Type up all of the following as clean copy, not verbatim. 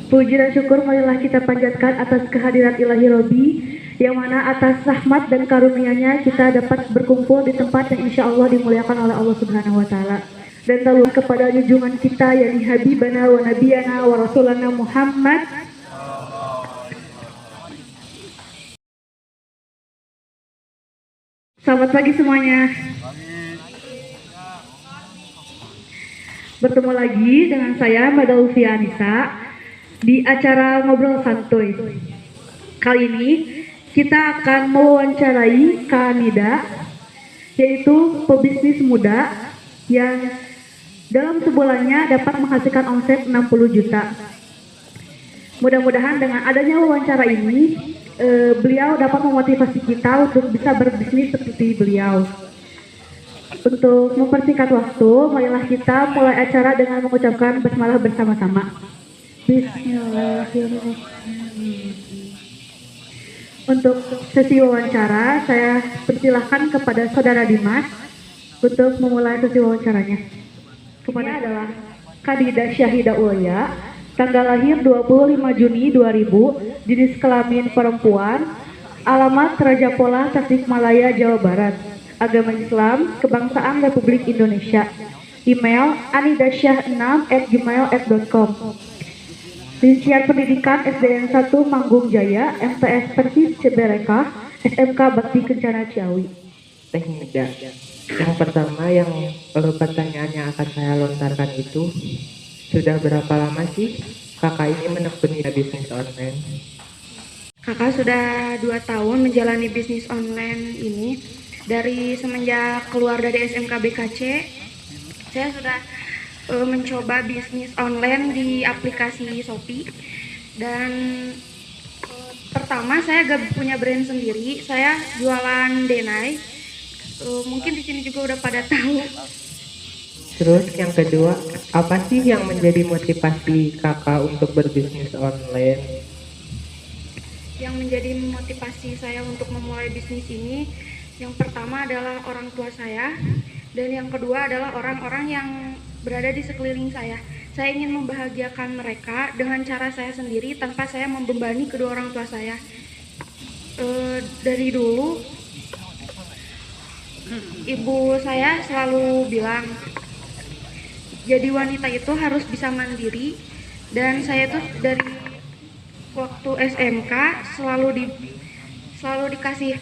Puji dan syukur marilah kita panjatkan atas kehadiran Ilahi Robi, yang mana atas rahmat dan karunia-Nya kita dapat berkumpul di tempat yang insya Allah dimuliakan oleh Allah Subhanahu wa Ta'ala. Dan lalu kepada junjungan kita yakni Habibana wa Nabiyana wa Rasulana Muhammad. Selamat pagi semuanya. Bertemu lagi dengan saya Mada Ulfia Anissa di acara Ngobrol Santuy. Kali ini kita akan mewawancarai Kak Nida, yaitu pebisnis muda yang dalam sebulannya dapat menghasilkan omset 60 juta. Mudah-mudahan dengan adanya wawancara ini, beliau dapat memotivasi kita untuk bisa berbisnis seperti beliau. Untuk mempersingkat waktu, marilah kita mulai acara dengan mengucapkan basmalah bersama-sama. Bismillahirrahmanirrahim. Untuk sesi wawancara, saya persilahkan kepada Saudara Dimas untuk memulai sesi wawancaranya. Kepada adalah Kadida Syahida Ulya, tanggal lahir 25 Juni 2000, jenis kelamin perempuan, alamat Raja Pola, Tasikmalaya, Jawa Barat, agama Islam, kebangsaan Republik Indonesia, email anidasyah6@gmail.com. Rincian pendidikan SDN 1 Manggung Jaya, MTS Persis Ciberekah, SMK Bakti Kencana Ciawi. Teh Nida, yang pertama yang pertanyaan yang akan saya lontarkan itu, sudah berapa lama sih kakak ini menekuni bisnis online? Kakak sudah 2 tahun menjalani bisnis online ini. Dari semenjak keluar dari SMK BKC, saya sudah mencoba bisnis online di aplikasi Shopee. Dan pertama saya gak punya brand sendiri, saya jualan denai. Mungkin di sini juga udah pada tahu. Terus yang kedua, apa sih yang menjadi motivasi kakak untuk berbisnis online? Yang menjadi motivasi saya untuk memulai bisnis ini, yang pertama adalah orang tua saya, dan yang kedua adalah orang-orang yang berada di sekeliling saya. Saya ingin membahagiakan mereka dengan cara saya sendiri tanpa saya membebani kedua orang tua saya. Dari dulu ibu saya selalu bilang, jadi wanita itu harus bisa mandiri, dan saya tuh dari waktu SMK selalu dikasih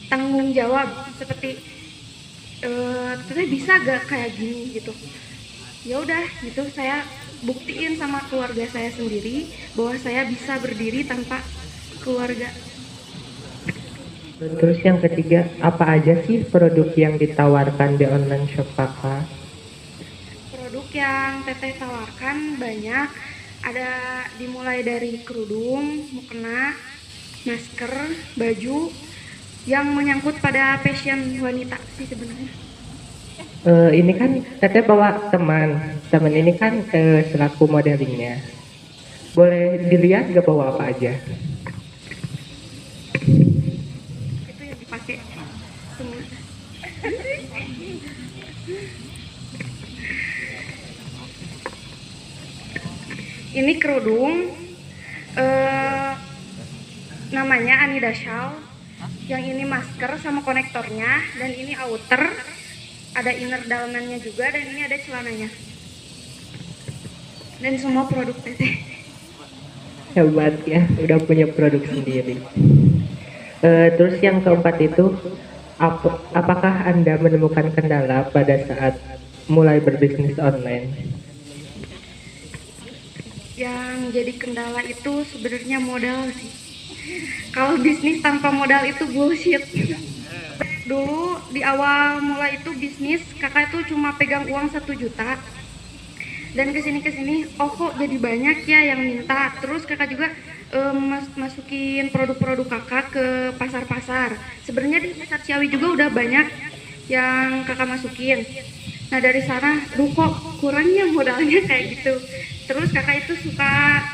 tanggung jawab seperti kita bisa gak kayak gini gitu. Ya udah gitu, saya buktiin sama keluarga saya sendiri bahwa saya bisa berdiri tanpa keluarga. Terus yang ketiga, apa aja sih produk yang ditawarkan di online shop kakak? Produk yang teteh tawarkan banyak, ada dimulai dari kerudung, mukena, masker, baju yang menyangkut pada fashion wanita sih sebenarnya. Ini kan teteh bawa teman ini kan selaku modelingnya. Boleh dilihat gak bawa apa aja? Itu yang dipakai semua. Ini kerudung, namanya Anida Shawl. Yang ini masker sama konektornya, dan ini outer, ada inner dalemannya juga, dan ini ada celananya. Dan semua produk teteh. Hebat ya, udah punya produk sendiri. Terus yang keempat itu, apakah Anda menemukan kendala pada saat mulai berbisnis online? Yang jadi kendala itu sebenarnya modal sih. Kalau bisnis tanpa modal itu bullshit. Dulu di awal mulai itu bisnis, kakak itu cuma pegang uang 1 juta. Dan kesini oh kok jadi banyak ya yang minta. Terus kakak juga masukin produk-produk kakak ke pasar-pasar. Sebenarnya di pasar Ciawi juga udah banyak yang kakak masukin. Nah dari sana, kok kurangnya modalnya kayak gitu. Terus kakak itu suka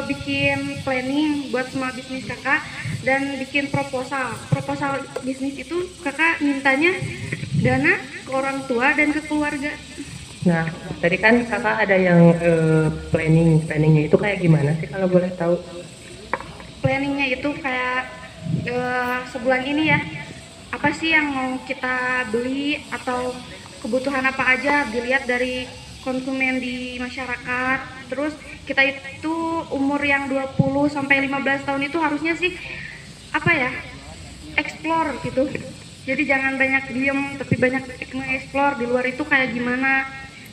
bikin planning buat semua bisnis kakak dan bikin proposal bisnis itu kakak mintanya dana ke orang tua dan ke keluarga. Nah, tadi kan kakak ada yang planningnya itu kayak gimana sih kalau boleh tahu? Planningnya itu kayak sebulan ini ya, apa sih yang mau kita beli atau kebutuhan apa aja dilihat dari konsumen di masyarakat. Terus kita itu umur yang 20 sampai 15 tahun itu harusnya sih apa ya, explore gitu. Jadi jangan banyak diem tapi banyak mengeksplor di luar itu kayak gimana.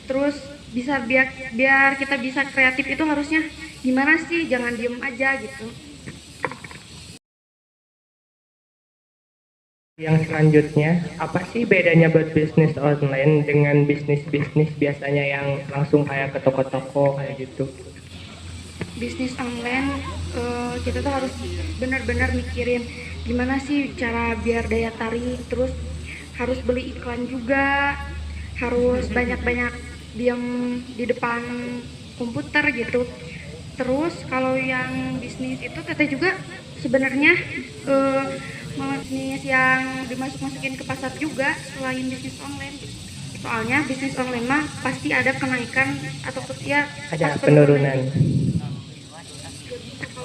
Terus bisa biar kita bisa kreatif itu harusnya gimana sih, jangan diem aja gitu. Yang selanjutnya, apa sih bedanya buat bisnis online dengan bisnis-bisnis biasanya yang langsung kayak ke toko-toko kayak gitu? Bisnis online kita tuh harus benar-benar mikirin gimana sih cara biar daya tarik, terus harus beli iklan juga, harus banyak-banyak diam di depan komputer gitu. Terus kalau yang bisnis itu teteh juga sebenarnya bisnis yang masukin ke pasar juga selain bisnis online. Soalnya bisnis online mah pasti ada kenaikan atau ya Ada penurunan.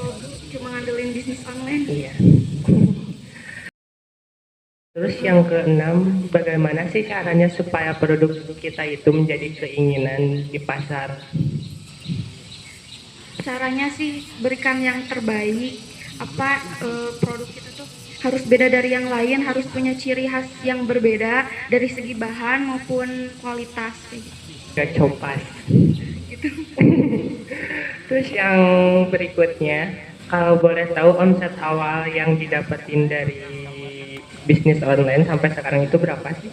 kalau cuma ngandelin bisnis online. Iya. Terus yang keenam, bagaimana sih caranya supaya produk kita itu menjadi keinginan di pasar? Caranya sih berikan yang terbaik. Produk kita tuh harus beda dari yang lain, harus punya ciri khas yang berbeda dari segi bahan maupun kualitas kayak gitu. Gak copas. Gitu. Terus yang berikutnya, kalau boleh tahu omset awal yang didapetin dari bisnis online sampai sekarang itu berapa sih?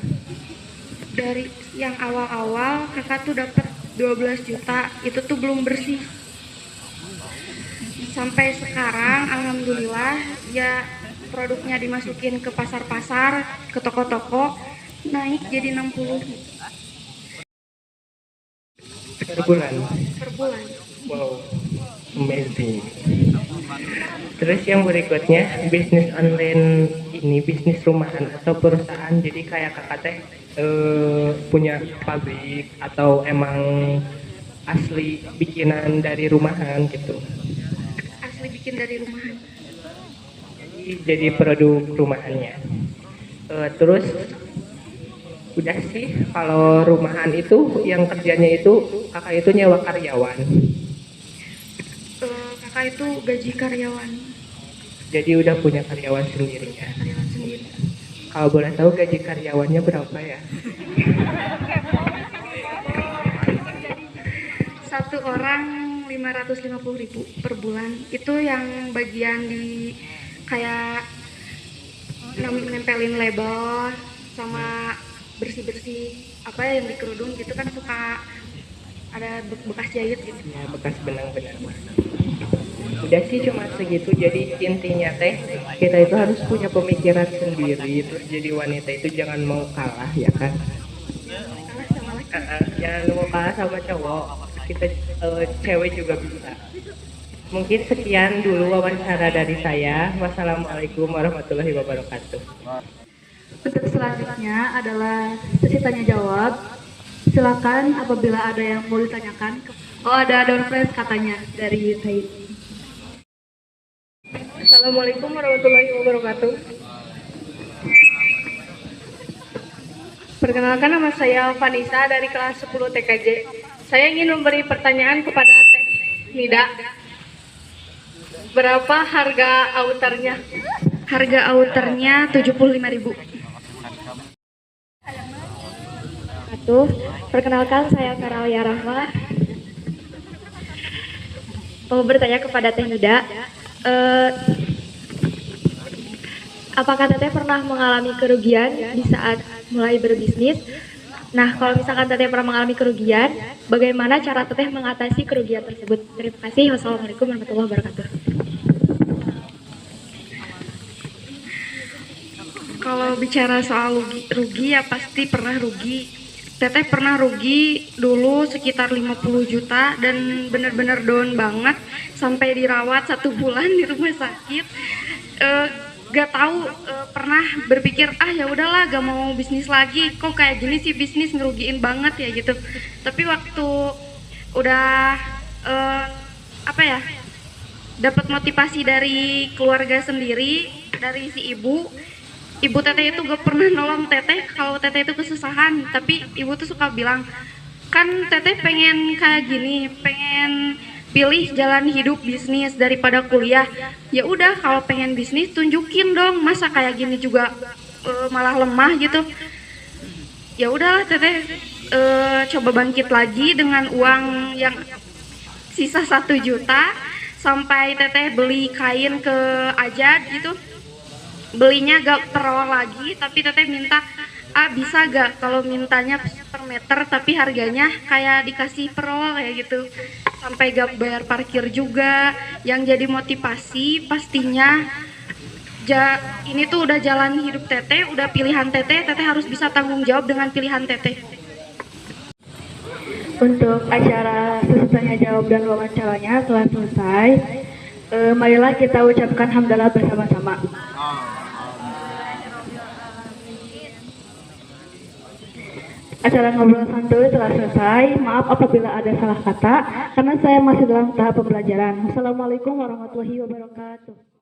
Dari yang awal-awal kakak tuh dapat 12 juta, itu tuh belum bersih. Sampai sekarang alhamdulillah ya produknya dimasukin ke pasar-pasar, ke toko-toko, naik jadi 60 Per bulan. per bulan. Wow, amazing. Terus yang berikutnya, bisnis online ini bisnis rumahan atau perusahaan, jadi kayak kakak teh punya pabrik atau emang asli bikinan dari rumahan gitu. Asli bikin dari rumahan. Jadi produk rumahannya. Terus udah sih, kalau rumahan itu yang kerjanya itu kakak itu nyewa karyawan. Kakak itu gaji karyawan. Jadi udah punya karyawan sendiri ya. Karyawan sendiri. Kalau boleh tahu gaji karyawannya berapa ya? Satu orang 550.000 per bulan. Itu yang bagian di kayak nempelin label sama bersih-bersih apa ya yang di kerudung gitu kan suka ada bekas jahit gitu. Ya, bekas benang-benang. Udah sih cuma segitu. Jadi intinya teh kita itu harus punya pemikiran sendiri. Terus jadi wanita itu jangan mau kalah ya kan? Kalah sama laki. Jangan mau kalah sama cowok. Kita cewek juga bisa. Mungkin sekian dulu wawancara dari saya. Wassalamualaikum warahmatullahi wabarakatuh. Untuk selanjutnya adalah sesi tanya jawab. Silakan apabila ada yang mau ditanyakan. Oh, ada door prize katanya dari Said. Assalamualaikum warahmatullahi wabarakatuh. Perkenalkan, nama saya Vanessa dari kelas 10 TKJ. Saya ingin memberi pertanyaan kepada Teh Nida. Berapa harga outernya? Harga outernya 75.000. Perkenalkan, saya Karalia Rahma. Mau bertanya kepada Teh Nida, apakah Teteh pernah mengalami kerugian di saat mulai berbisnis? Nah, kalau misalkan Teteh pernah mengalami kerugian, bagaimana cara Teteh mengatasi kerugian tersebut? Terima kasih. Wassalamualaikum warahmatullahi wabarakatuh. Kalau bicara soal rugi ya pasti pernah rugi. Teteh pernah rugi dulu sekitar 50 juta dan benar-benar down banget sampai dirawat 1 bulan di rumah sakit. gak tahu, pernah berpikir ya udahlah gak mau bisnis lagi, kok kayak gini sih bisnis ngerugiin banget ya gitu. Tapi waktu udah apa ya, dapat motivasi dari keluarga sendiri, dari si ibu teteh itu gak pernah nolong teteh kalau teteh itu kesusahan, tapi ibu tuh suka bilang, kan teteh pengen kayak gini, pengen pilih jalan hidup bisnis daripada kuliah. Ya udah, kalau pengen bisnis tunjukin dong, masa kayak gini juga malah lemah gitu. Ya udahlah teteh coba bangkit lagi dengan uang yang sisa 1 juta, sampai teteh beli kain ke Ajad gitu. Belinya gak per roll lagi, tapi teteh minta, bisa gak kalau mintanya per meter tapi harganya kayak dikasih per roll ya gitu. Sampai gak bayar parkir juga. Yang jadi motivasi pastinya ini tuh udah jalan hidup teteh, udah pilihan teteh, teteh harus bisa tanggung jawab dengan pilihan teteh. Untuk acara sesi tanya jawab dan wawancaranya telah selesai. Marilah kita ucapkan hamdalah bersama-sama. Acara ngobrol santuy telah selesai. Maaf apabila ada salah kata, karena saya masih dalam tahap pembelajaran. Wassalamualaikum warahmatullahi wabarakatuh.